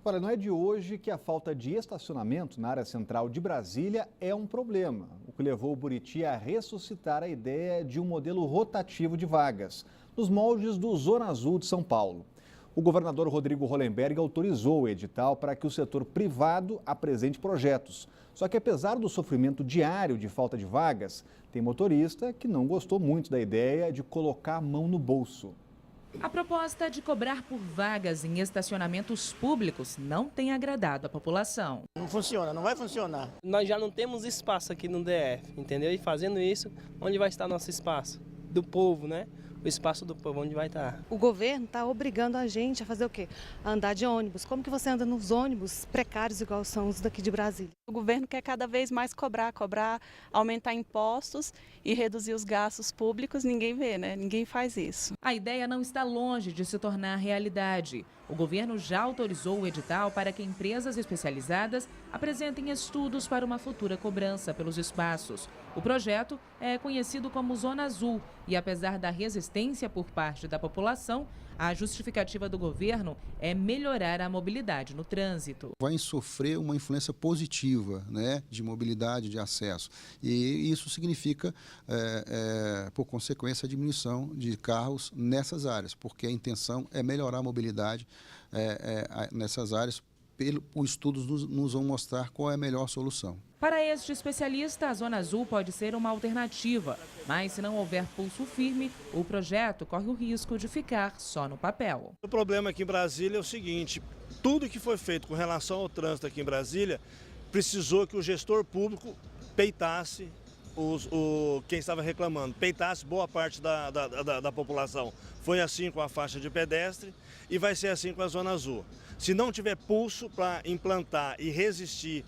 Olha, não é de hoje que a falta de estacionamento na área central de Brasília é um problema, o que levou o Buriti a ressuscitar a ideia de um modelo rotativo de vagas, nos moldes do Zona Azul de São Paulo. O governador Rodrigo Hollenberg autorizou o edital para que o setor privado apresente projetos. Só que apesar do sofrimento diário de falta de vagas, tem motorista que não gostou muito da ideia de colocar a mão no bolso. A proposta de cobrar por vagas em estacionamentos públicos não tem agradado a população. Não funciona, não vai funcionar. Nós já não temos espaço aqui no DF, entendeu? E fazendo isso, onde vai estar nosso espaço? Do povo, né? O espaço do povo, onde vai estar? O governo está obrigando a gente a fazer o quê? A andar de ônibus. Como que você anda nos ônibus precários igual são os daqui de Brasília? O governo quer cada vez mais cobrar, aumentar impostos e reduzir os gastos públicos. Ninguém vê, né? Ninguém faz isso. A ideia não está longe de se tornar realidade. O governo já autorizou o edital para que empresas especializadas apresentem estudos para uma futura cobrança pelos espaços. O projeto é conhecido como Zona Azul e, apesar da resistência por parte da população, a justificativa do governo é melhorar a mobilidade no trânsito. Vai sofrer uma influência positiva, né, de mobilidade, de acesso. E isso significa, por consequência, a diminuição de carros nessas áreas, porque a intenção é melhorar a mobilidade nessas áreas. Os estudos nos vão mostrar qual é a melhor solução. Para este especialista, a Zona Azul pode ser uma alternativa, mas se não houver pulso firme, o projeto corre o risco de ficar só no papel. O problema aqui em Brasília é o seguinte: tudo que foi feito com relação ao trânsito aqui em Brasília precisou que o gestor público peitasse quem estava reclamando, peitasse boa parte da população. Foi assim com a faixa de pedestre e vai ser assim com a Zona Azul. Se não tiver pulso para implantar e resistir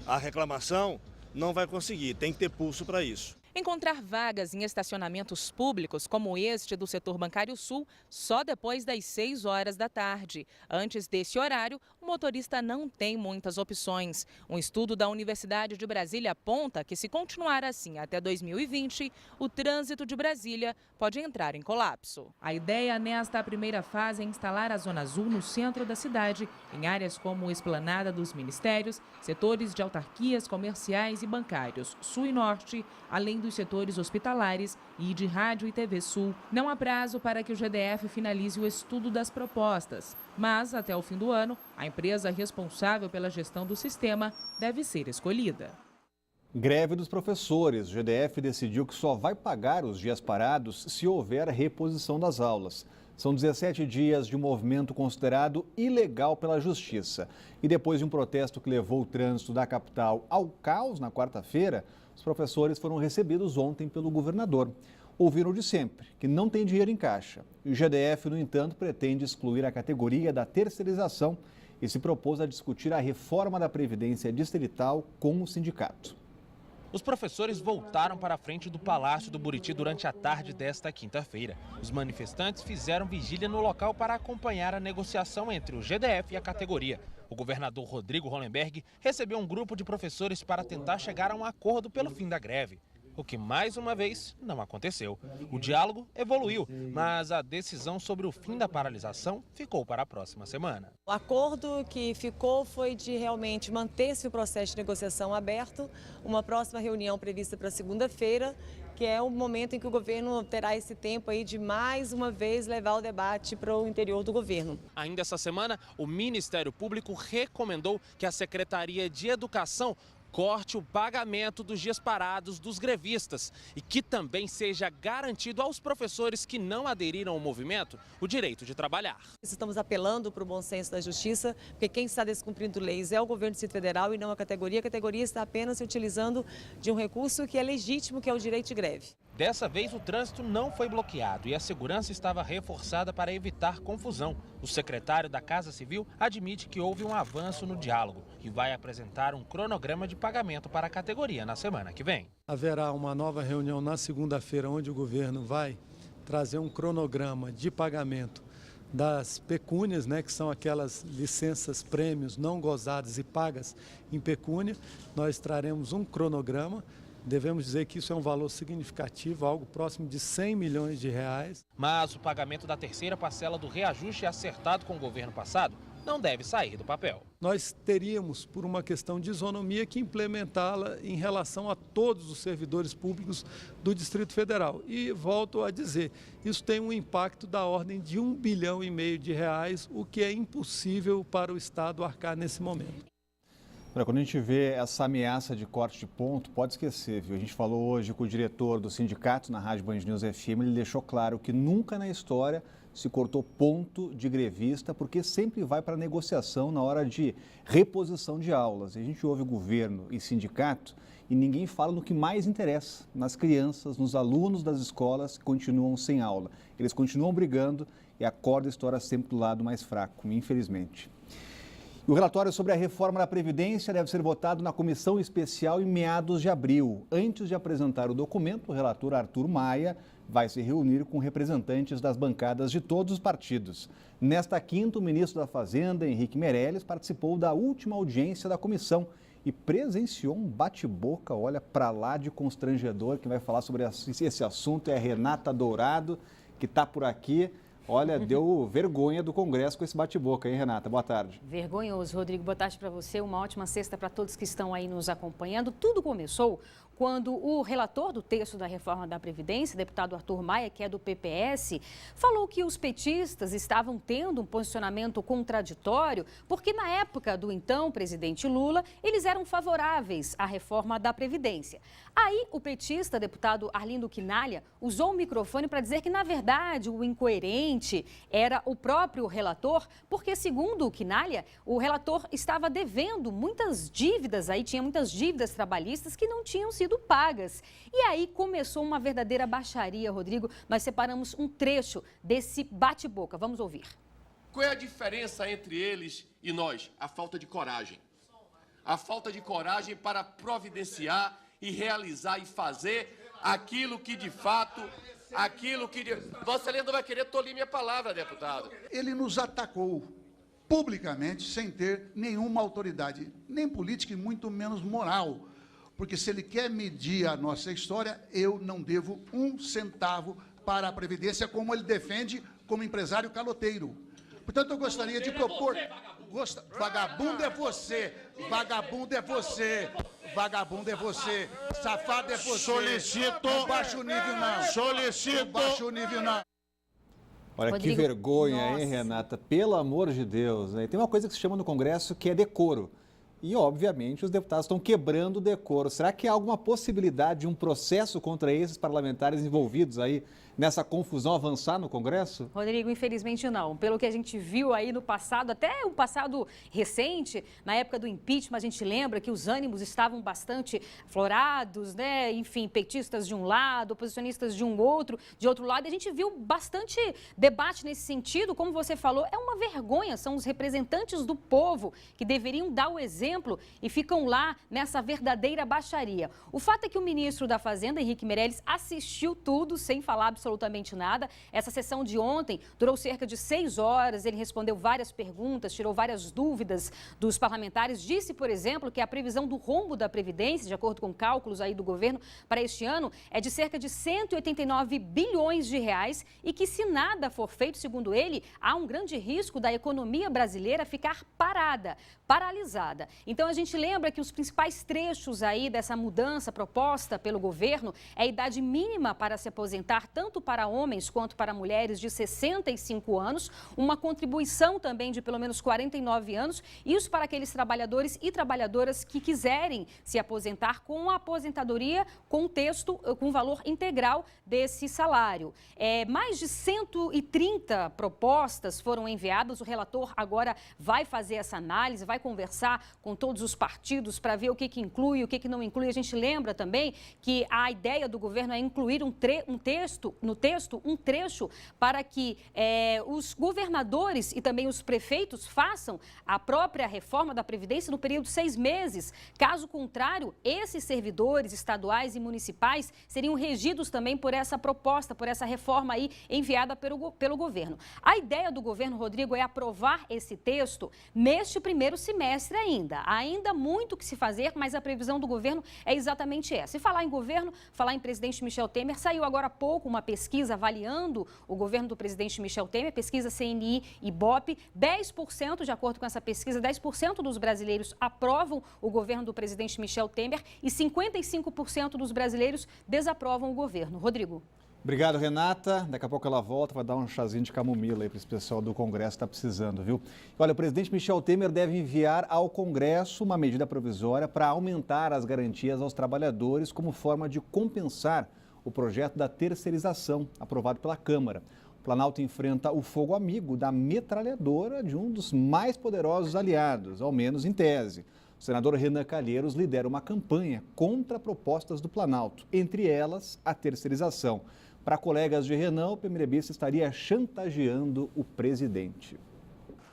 à reclamação, não vai conseguir, tem que ter pulso para isso. Encontrar vagas em estacionamentos públicos como este do setor bancário sul só depois das 6 horas da tarde. Antes desse horário, o motorista não tem muitas opções. Um estudo da Universidade de Brasília aponta que, se continuar assim até 2020, o trânsito de Brasília pode entrar em colapso. A ideia nesta primeira fase é instalar a Zona Azul no centro da cidade, em áreas como Esplanada dos Ministérios, setores de autarquias comerciais e bancários sul e norte, além dos setores hospitalares e de rádio e TV Sul. Não há prazo para que o GDF finalize o estudo das propostas, mas até o fim do ano, a empresa responsável pela gestão do sistema deve ser escolhida. Greve dos professores. O GDF decidiu que só vai pagar os dias parados se houver reposição das aulas. São 17 dias de um movimento considerado ilegal pela Justiça. E depois de um protesto que levou o trânsito da capital ao caos na quarta-feira, os professores foram recebidos ontem pelo governador. Ouviram de sempre que não tem dinheiro em caixa. E o GDF, no entanto, pretende excluir a categoria da terceirização e se propôs a discutir a reforma da Previdência Distrital com o sindicato. Os professores voltaram para a frente do Palácio do Buriti durante a tarde desta quinta-feira. Os manifestantes fizeram vigília no local para acompanhar a negociação entre o GDF e a categoria. O governador Rodrigo Hollenberg recebeu um grupo de professores para tentar chegar a um acordo pelo fim da greve, o que mais uma vez não aconteceu. O diálogo evoluiu, mas a decisão sobre o fim da paralisação ficou para a próxima semana. O acordo que ficou foi de realmente manter-se o processo de negociação aberto, uma próxima reunião prevista para segunda-feira, que é o momento em que o governo terá esse tempo aí de mais uma vez levar o debate para o interior do governo. Ainda essa semana, o Ministério Público recomendou que a Secretaria de Educação corte o pagamento dos dias parados dos grevistas e que também seja garantido aos professores que não aderiram ao movimento o direito de trabalhar. Estamos apelando para o bom senso da justiça, porque quem está descumprindo leis é o governo do Distrito Federal e não a categoria. A categoria está apenas se utilizando de um recurso que é legítimo, que é o direito de greve. Dessa vez, o trânsito não foi bloqueado e a segurança estava reforçada para evitar confusão. O secretário da Casa Civil admite que houve um avanço no diálogo e vai apresentar um cronograma de pagamento para a categoria na semana que vem. Haverá uma nova reunião na segunda-feira, onde o governo vai trazer um cronograma de pagamento das pecúnias, que são aquelas licenças, prêmios não gozadas e pagas em pecúnia. Nós traremos um cronograma. Devemos dizer que isso é um valor significativo, algo próximo de 100 milhões de reais. Mas o pagamento da terceira parcela do reajuste acertado com o governo passado não deve sair do papel. Nós teríamos, por uma questão de isonomia, que implementá-la em relação a todos os servidores públicos do Distrito Federal. E volto a dizer, isso tem um impacto da ordem de R$1,5 bilhão de reais, o que é impossível para o Estado arcar nesse momento. Quando a gente vê essa ameaça de corte de ponto, pode esquecer, viu? A gente falou hoje com o diretor do sindicato na Rádio Band News FM, ele deixou claro que nunca na história se cortou ponto de grevista, porque sempre vai para negociação na hora de reposição de aulas. A gente ouve governo e sindicato e ninguém fala no que mais interessa, nas crianças, nos alunos das escolas que continuam sem aula. Eles continuam brigando e a corda estoura sempre do lado mais fraco, infelizmente. O relatório sobre a reforma da Previdência deve ser votado na comissão especial em meados de abril. Antes de apresentar o documento, o relator Arthur Maia vai se reunir com representantes das bancadas de todos os partidos. Nesta quinta, o ministro da Fazenda, Henrique Meirelles, participou da última audiência da comissão e presenciou um bate-boca, olha, para lá de constrangedor. Quem vai falar sobre esse assunto é a Renata Dourado, que está por aqui. Olha, deu vergonha do Congresso com esse bate-boca, hein, Renata? Boa tarde. Vergonhoso, Rodrigo. Boa tarde para você. Uma ótima sexta para todos que estão aí nos acompanhando. Tudo começou quando o relator do texto da reforma da Previdência, deputado Arthur Maia, que é do PPS, falou que os petistas estavam tendo um posicionamento contraditório, porque na época do então presidente Lula, eles eram favoráveis à reforma da Previdência. Aí o petista, deputado Arlindo Quinalha, usou o microfone para dizer que, na verdade, o incoerente era o próprio relator, porque, segundo o Quinalha, o relator estava devendo muitas dívidas, aí tinha muitas dívidas trabalhistas que não tinham sido pagas. E aí começou uma verdadeira baixaria, Rodrigo. Nós separamos um trecho desse bate-boca. Vamos ouvir. Qual é a diferença entre eles e nós? A falta de coragem. A falta de coragem para providenciar e realizar e fazer aquilo que de fato, Vossa Excelência não vai querer tolir minha palavra, deputado. Ele nos atacou publicamente sem ter nenhuma autoridade, nem política e muito menos moral. Porque se ele quer medir a nossa história, eu não devo um centavo para a Previdência, como ele defende como empresário caloteiro. Portanto, eu gostaria de propor... Vagabundo é você, vagabundo é você, vagabundo é você, safado é você. Solicito... Não baixa o nível, não. Solicito... Não baixa o nível, não. Olha, Rodrigo, que vergonha, nossa. hein, Renata? Pelo amor de Deus, né? Tem uma coisa que se chama no Congresso que é decoro. E, obviamente, os deputados estão quebrando o decoro. Será que há alguma possibilidade de um processo contra esses parlamentares envolvidos aí nessa confusão avançar no Congresso? Rodrigo, infelizmente não. Pelo que a gente viu aí no passado, até o passado recente, na época do impeachment, a gente lembra que os ânimos estavam bastante aflorados, né? Enfim, petistas de um lado, oposicionistas de outro lado. E a gente viu bastante debate nesse sentido. Como você falou, é uma vergonha. São os representantes do povo que deveriam dar o exemplo e ficam lá nessa verdadeira baixaria. O fato é que o ministro da Fazenda, Henrique Meirelles, assistiu tudo sem falar absolutamente nada. Essa sessão de ontem durou cerca de 6 horas, ele respondeu várias perguntas, tirou várias dúvidas dos parlamentares, disse, por exemplo, que a previsão do rombo da Previdência, de acordo com cálculos aí do governo, para este ano é de cerca de 189 bilhões de reais e que se nada for feito, segundo ele, há um grande risco da economia brasileira ficar paralisada. Então a gente lembra que os principais trechos aí dessa mudança proposta pelo governo é a idade mínima para se aposentar, tanto para homens quanto para mulheres de 65 anos, uma contribuição também de pelo menos 49 anos, isso para aqueles trabalhadores e trabalhadoras que quiserem se aposentar com a aposentadoria com valor integral desse salário. Mais de 130 propostas foram enviadas, o relator agora vai fazer essa análise, vai conversar com todos os partidos para ver o que inclui, o que não inclui. A gente lembra também que a ideia do governo é incluir um trecho para que os governadores e também os prefeitos façam a própria reforma da Previdência no período de 6 meses. Caso contrário, esses servidores estaduais e municipais seriam regidos também por essa proposta, por essa reforma aí enviada pelo governo. A ideia do governo, Rodrigo, é aprovar esse texto neste primeiro semestre ainda. Ainda muito o que se fazer, mas a previsão do governo é exatamente essa. E falar em governo, falar em presidente Michel Temer, saiu agora há pouco uma pesquisa avaliando o governo do presidente Michel Temer, pesquisa CNI e Ibope. 10%, de acordo com essa pesquisa, 10% dos brasileiros aprovam o governo do presidente Michel Temer e 55% dos brasileiros desaprovam o governo. Rodrigo. Obrigado, Renata. Daqui a pouco ela volta, vai dar um chazinho de camomila aí para esse pessoal do Congresso que está precisando, viu? Olha, o presidente Michel Temer deve enviar ao Congresso uma medida provisória para aumentar as garantias aos trabalhadores como forma de compensar o projeto da terceirização aprovado pela Câmara. O Planalto enfrenta o fogo amigo da metralhadora de um dos mais poderosos aliados, ao menos em tese. O senador Renan Calheiros lidera uma campanha contra propostas do Planalto, entre elas a terceirização. Para colegas de Renan, o PMDBista estaria chantageando o presidente.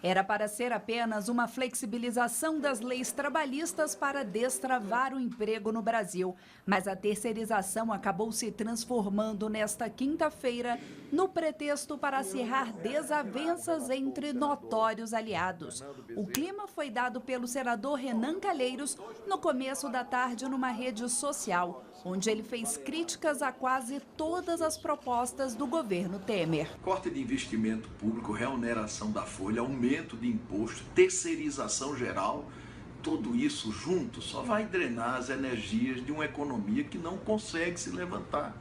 Era para ser apenas uma flexibilização das leis trabalhistas para destravar o emprego no Brasil. Mas a terceirização acabou se transformando nesta quinta-feira no pretexto para acirrar desavenças entre notórios aliados. O clima foi dado pelo senador Renan Calheiros no começo da tarde numa rede social, onde ele fez críticas a quase todas as propostas do governo Temer. Corte de investimento público, reoneração da folha, aumento de imposto, terceirização geral, tudo isso junto só vai drenar as energias de uma economia que não consegue se levantar.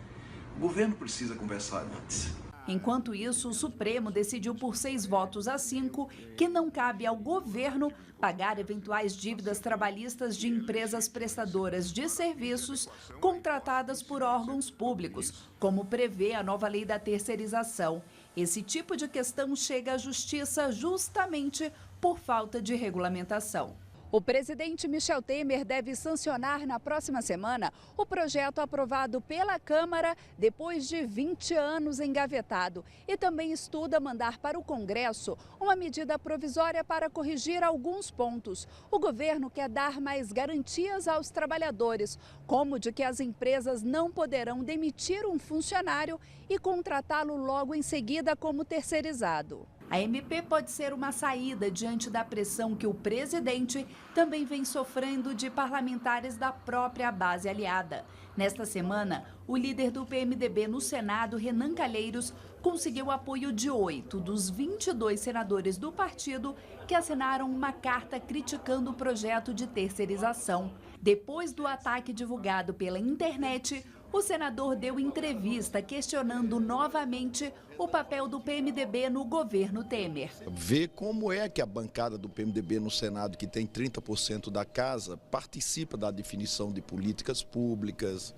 O governo precisa conversar antes. Enquanto isso, o Supremo decidiu por 6-5 que não cabe ao governo pagar eventuais dívidas trabalhistas de empresas prestadoras de serviços contratadas por órgãos públicos, como prevê a nova lei da terceirização. Esse tipo de questão chega à Justiça justamente por falta de regulamentação. O presidente Michel Temer deve sancionar na próxima semana o projeto aprovado pela Câmara depois de 20 anos engavetado e também estuda mandar para o Congresso uma medida provisória para corrigir alguns pontos. O governo quer dar mais garantias aos trabalhadores, como de que as empresas não poderão demitir um funcionário e contratá-lo logo em seguida como terceirizado. A MP pode ser uma saída diante da pressão que o presidente também vem sofrendo de parlamentares da própria base aliada. Nesta semana, o líder do PMDB no Senado, Renan Calheiros, conseguiu apoio de 8 dos 22 senadores do partido que assinaram uma carta criticando o projeto de terceirização. Depois do ataque divulgado pela internet, o senador deu entrevista questionando novamente o papel do PMDB no governo Temer. Ver como é que a bancada do PMDB no Senado, que tem 30% da casa, participa da definição de políticas públicas,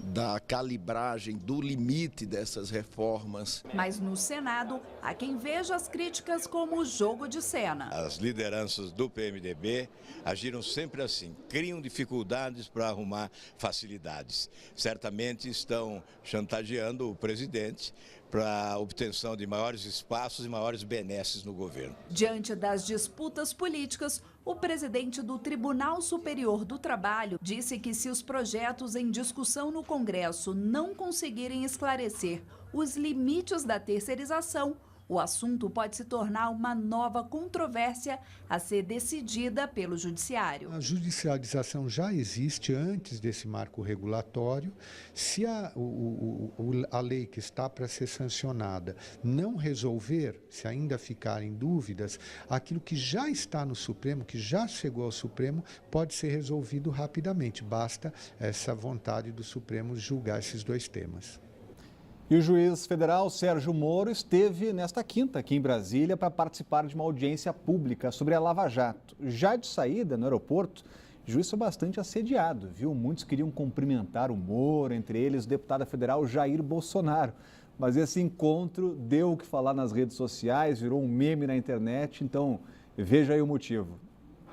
da calibragem, do limite dessas reformas. Mas no Senado, há quem veja as críticas como jogo de cena. As lideranças do PMDB agiram sempre assim, criam dificuldades para arrumar facilidades. Certamente estão chantageando o presidente para a obtenção de maiores espaços e maiores benesses no governo. Diante das disputas políticas, o presidente do Tribunal Superior do Trabalho disse que se os projetos em discussão no Congresso não conseguirem esclarecer os limites da terceirização, o assunto pode se tornar uma nova controvérsia a ser decidida pelo Judiciário. A judicialização já existe antes desse marco regulatório. Se a lei que está para ser sancionada não resolver, se ainda ficarem dúvidas, aquilo que já está no Supremo, que já chegou ao Supremo, pode ser resolvido rapidamente. Basta essa vontade do Supremo julgar esses dois temas. E o juiz federal Sérgio Moro esteve nesta quinta aqui em Brasília para participar de uma audiência pública sobre a Lava Jato. Já de saída no aeroporto, o juiz foi bastante assediado, viu? Muitos queriam cumprimentar o Moro, entre eles o deputado federal Jair Bolsonaro. Mas esse encontro deu o que falar nas redes sociais, virou um meme na internet, então veja aí o motivo.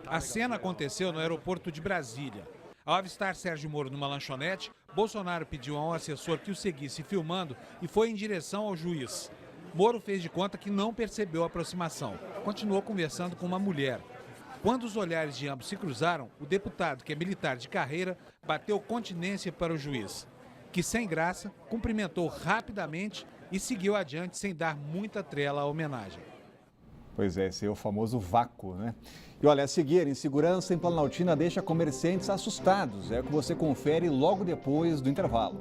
A cena aconteceu no aeroporto de Brasília. Ao avistar Sérgio Moro numa lanchonete, Bolsonaro pediu a um assessor que o seguisse filmando e foi em direção ao juiz. Moro fez de conta que não percebeu a aproximação. Continuou conversando com uma mulher. Quando os olhares de ambos se cruzaram, o deputado, que é militar de carreira, bateu continência para o juiz, que, sem graça, cumprimentou rapidamente e seguiu adiante sem dar muita trela à homenagem. Pois é, esse é o famoso vácuo, né? E olha, a seguir, insegurança em Planaltina deixa comerciantes assustados. É o que você confere logo depois do intervalo.